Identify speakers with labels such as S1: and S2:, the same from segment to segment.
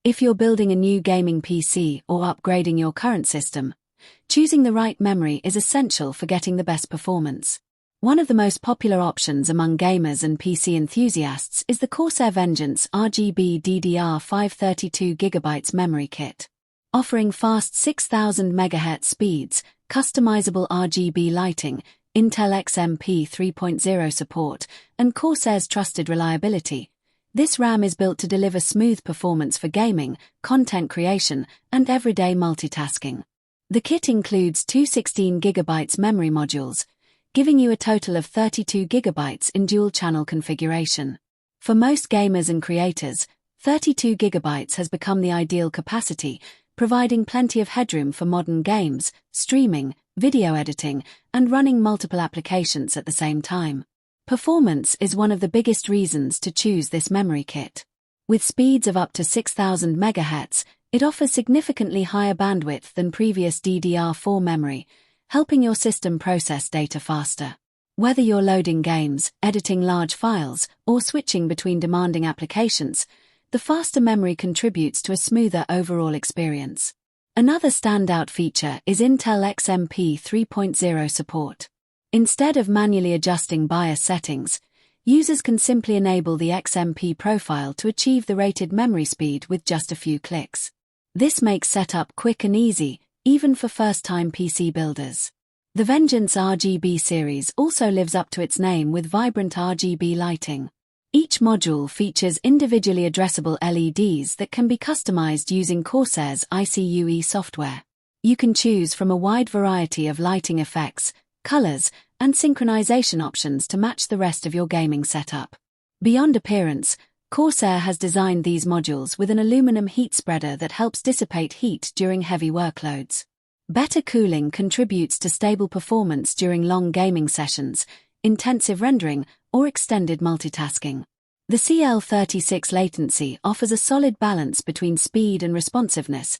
S1: If you're building a new gaming PC or upgrading your current system, choosing the right memory is essential for getting the best performance. One of the most popular options among gamers and PC enthusiasts is the CORSAIR Vengeance RGB DDR5 32GB memory kit. Offering fast 6000 MHz speeds, customizable RGB lighting, Intel XMP 3.0 support, and CORSAIR's trusted reliability, this RAM is built to deliver smooth performance for gaming, content creation, and everyday multitasking. The kit includes two 16GB memory modules, giving you a total of 32GB in dual-channel configuration. For most gamers and creators, 32GB has become the ideal capacity, providing plenty of headroom for modern games, streaming, video editing, and running multiple applications at the same time. Performance is one of the biggest reasons to choose this memory kit. With speeds of up to 6000 MHz, it offers significantly higher bandwidth than previous DDR4 memory, helping your system process data faster. Whether you're loading games, editing large files, or switching between demanding applications, the faster memory contributes to a smoother overall experience. Another standout feature is Intel XMP 3.0 support. Instead of manually adjusting BIOS settings, users can simply enable the XMP profile to achieve the rated memory speed with just a few clicks. This makes setup quick and easy, even for first-time PC builders. The Vengeance RGB series also lives up to its name with vibrant RGB lighting. Each module features individually addressable LEDs that can be customized using CORSAIR's ICUE software. You can choose from a wide variety of lighting effects, colors, and synchronization options to match the rest of your gaming setup. Beyond appearance, CORSAIR has designed these modules with an aluminum heat spreader that helps dissipate heat during heavy workloads. Better cooling contributes to stable performance during long gaming sessions, intensive rendering, or extended multitasking. The CL36 latency offers a solid balance between speed and responsiveness,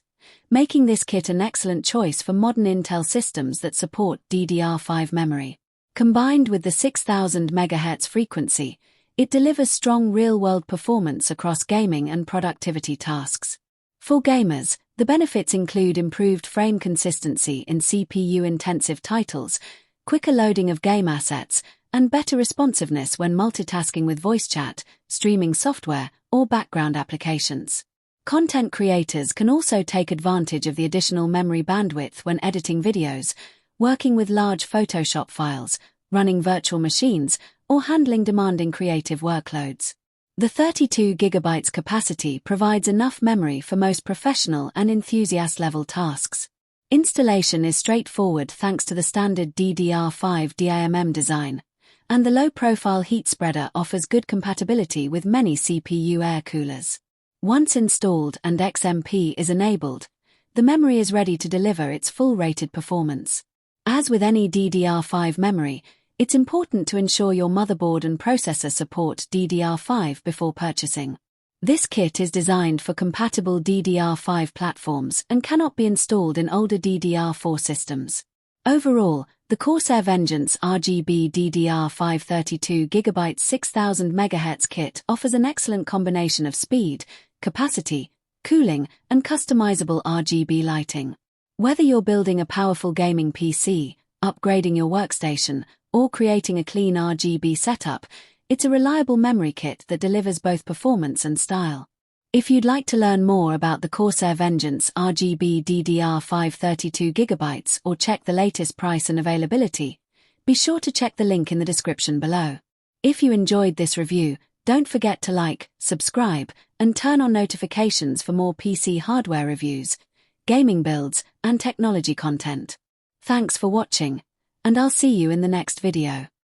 S1: making this kit an excellent choice for modern Intel systems that support DDR5 memory. Combined with the 6000 MHz frequency, it delivers strong real-world performance across gaming and productivity tasks. For gamers, the benefits include improved frame consistency in CPU-intensive titles, quicker loading of game assets, and better responsiveness when multitasking with voice chat, streaming software, or background applications. Content creators can also take advantage of the additional memory bandwidth when editing videos, working with large Photoshop files, running virtual machines, or handling demanding creative workloads. The 32GB capacity provides enough memory for most professional and enthusiast-level tasks. Installation is straightforward thanks to the standard DDR5 DIMM design, and the low-profile heat spreader offers good compatibility with many CPU air coolers. Once installed and XMP is enabled, the memory is ready to deliver its full rated performance. As with any DDR5 memory, it's important to ensure your motherboard and processor support DDR5 before purchasing. This kit is designed for compatible DDR5 platforms and cannot be installed in older DDR4 systems. Overall, the CORSAIR Vengeance RGB DDR5 32GB 6000 MHz kit offers an excellent combination of speed, capacity, cooling, and customizable RGB lighting. Whether you're building a powerful gaming PC, upgrading your workstation, or creating a clean RGB setup, it's a reliable memory kit that delivers both performance and style. If you'd like to learn more about the CORSAIR Vengeance RGB DDR5 32GB or check the latest price and availability, be sure to check the link in the description below. If you enjoyed this review, don't forget to like, subscribe, and turn on notifications for more PC hardware reviews, gaming builds, and technology content. Thanks for watching, and I'll see you in the next video.